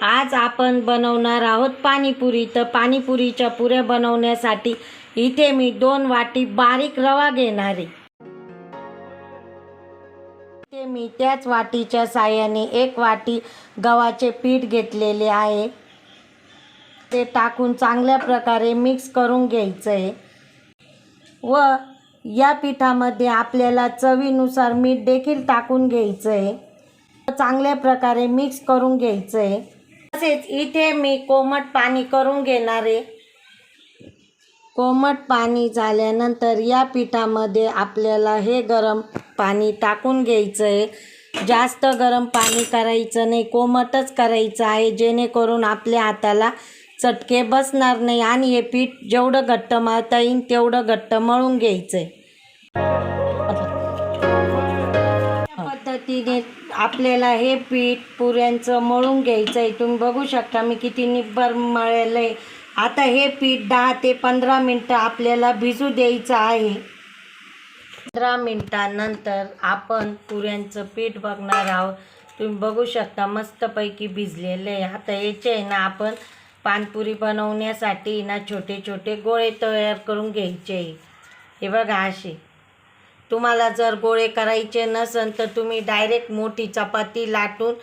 आज आपण बनवणार आहोत पाणीपुरी। तर पाणीपुरीच्या पुऱ्या बनवण्यासाठी इथे मी 2 वाटी बारीक रवा घेणार आहे। इथे मी त्याच वाटीच्या साहाय्याने 1 वाटी गव्हाचे पीठ घेतलेले आहे। ते टाकून चांगल्या प्रकारे मिक्स करून घ्यायचं आहे व या पिठामध्ये आपल्याला चवीनुसार मीठ देखील टाकून घ्यायचं आहे। चांगल्या प्रकारे मिक्स करून घ्यायचं आहे। तसेच इथे मी कोमट पाणी करून घेणार आहे। कोमट पाणी झाल्यानंतर या पिठामध्ये आपल्याला हे गरम पाणी टाकून घ्यायचं आहे। जास्त गरम पाणी करायचं नाही, कोमटच करायचं आहे, जेणेकरून आपल्या हाताला चटके बसणार नाही आणि हे पीठ जेवढं घट्ट मळता येईल तेवढं घट्ट मळून घ्यायचं आहे। या पद्धतीने आपल्याला हे पीठ पुऱ्यांचं मळून घ्यायचं आहे। तुम्ही बघू शकता मी किती निब्बर मळलं आहे। आता हे पीठ 10 ते 15 मिनटं आपल्याला भिजू द्यायचं आहे। 15 मिनटानंतर आपण पुऱ्यांचं पीठ बघणार आहोत। तुम्ही बघू शकता मस्तपैकी भिजलेलं आहे। आता याचे आहे ना आपण पानपुरी बनवण्यासाठी ना छोटे छोटे गोळे तयार करून घ्यायचे। हे बघा असे। तुम्हाला जर गोळे करायचे नसेल तर तुम्ही डायरेक्ट मोठी चपाती लाटून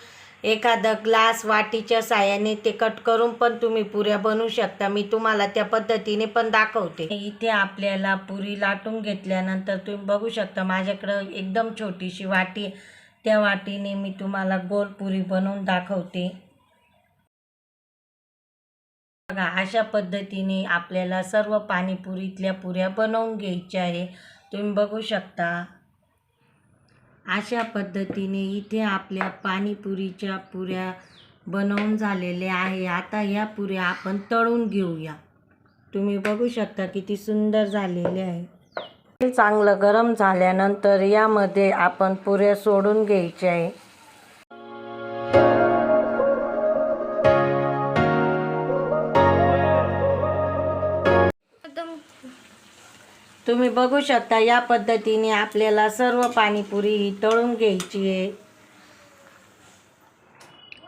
एखादा ग्लास वाटीच्या साहाय्याने ते कट करून पण तुम्ही पुऱ्या बनवू शकता। मी तुम्हाला त्या पद्धतीने पण दाखवते। इथे आपल्याला पुरी लाटून घेतल्यानंतर तुम्ही बघू शकता माझ्याकडे एकदम छोटीशी वाटी, त्या वाटीने मी तुम्हाला गोल पुरी बनवून दाखवते। बघा अशा पद्धतीने आपल्याला सर्व पाणीपुरीतल्या पुऱ्या बनवून घ्यायच्या आहे। तुम्ही बघू शकता अशा पद्धतीने इथे आपल्या पाणीपुरीच्या पुऱ्या बनवून झालेल्या आहे। आता या पुऱ्या आपण तळून घेऊया। तुम्ही बघू शकता किती सुंदर झालेले आहे। चांगलं गरम झाल्यानंतर यामध्ये आपण पुऱ्या सोडून घ्यायच्या आहे। तुम्ही बघू शकता या पद्धतीने आपल्याला सर्व पाणीपुरी ही तळून घ्यायची आहे।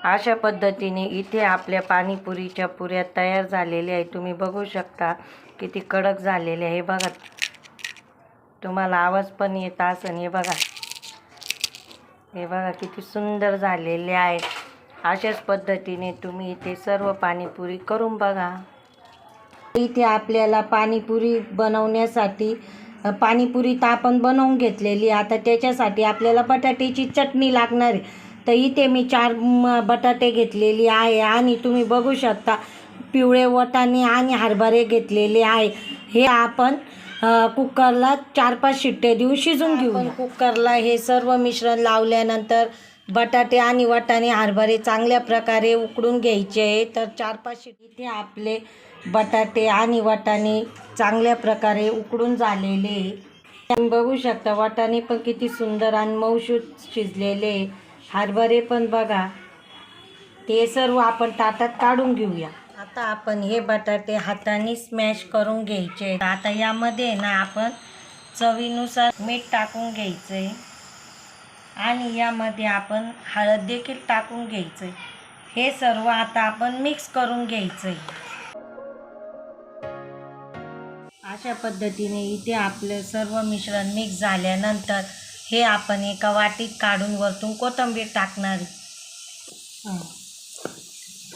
अशा पद्धतीने इथे आपल्या पाणीपुरीच्या पुऱ्या तयार झालेल्या आहेत। तुम्ही बघू शकता किती कडक झालेले आहे। बघा तुम्हाला आवाज पण येत असेल। हे बघा किती सुंदर झालेले आहे। अशाच पद्धतीने तुम्ही इथे सर्व पाणीपुरी करून बघा। इथे आपल्याला पाणीपुरी बनवण्यासाठी पाणीपुरी तर आपण बनवून घेतलेली। आता त्याच्यासाठी आपल्याला बटाट्याची चटणी लागणार आहे। तर इथे मी 4 बटाटे घेतलेली आहे आणि तुम्ही बघू शकता पिवळे वाटाणे आणि हरभरे घेतलेले आहे। हे आपण कुकरला 4-5 शिट्ट्या देऊन शिजून घेऊ। आपण कुकरला हे सर्व मिश्रण लावल्यानंतर बटाटे आणि वाटाणे हरभरे चांगल्या प्रकारे उकडून घ्यायचे आहे। तर 4-5 इथे आपले बटाटे आणि वाटाणे चांगल्या प्रकारे उकडून झालेले। तुम्ही बघू शकता वाटाणे पण किती सुंदर आणि मऊसूत शिजलेले। हरभरे पण बघा। ते सर्व आपण ताटात काढून घेऊया। आता आपण हे बटाटे हाताने स्मॅश करून घ्यायचे। आता यामध्ये ना आपण चवीनुसार मीठ टाकून घ्यायचे आणि यामध्ये आपण हळद देखील टाकून घ्यायचे। हे सर्व आता आपण मिक्स करून घ्यायचे। अशा पद्धतीने इथे आपले सर्व मिश्रण मिक्स झाल्यानंतर हे आपण एका वाटीत काढून वरतून कोथिंबीर टाकणार।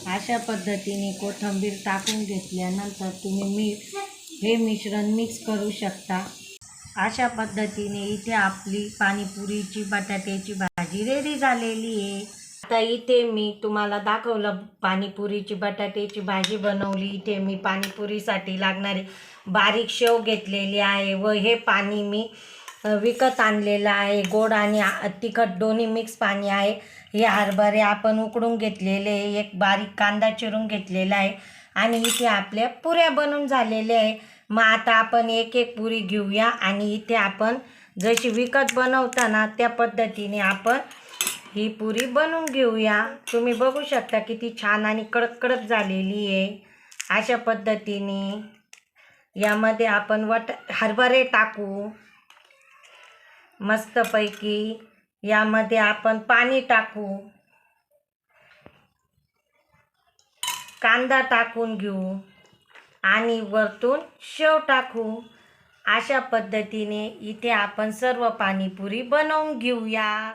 अशा पद्धतीने कोथिंबीर टाकून घेतल्यानंतर तुम्ही हे मिश्रण मिक्स करू शकता। अशा पद्धतीने इथे आपली पाणीपुरीची बटाट्याची भाजी रेडी झालेली आहे। आता इथे मी तुम्हाला दाखवलं पाणीपुरीची बटाट्याची भाजी बनवली। इथे मी पाणीपुरीसाठी लागणारे बारीक शेव घेतलेली आहे व हे पाणी मी विकत आणलेलं आहे। गोड आणि तिखट दोन्ही मिक्स पाणी आहे। हे हरभरे आपण उकडून घेतलेले, एक बारीक कांदा चिरून घेतलेला आहे आणि इथे आपल्या पुऱ्या बनवून झालेल्या आहे। मग आता आपण एक एक पुरी घेऊया आणि इथे आपण जशी विकत बनवताना त्या पद्धतीने आपण ही पुरी बनवून घेऊया। तुम्ही बघू शकता किती छान आणि कडक कडक झालेली आहे। अशा पद्धतीने यामध्ये आपण हरभरे टाकू मस्तपैकी। यामध्ये आपण पाणी टाकू कांदा टाकून घेऊ आणि वरतून शेव टाकू. अशा पद्धतीने इथे आपण सर्व पाणीपुरी बनवून घेऊया.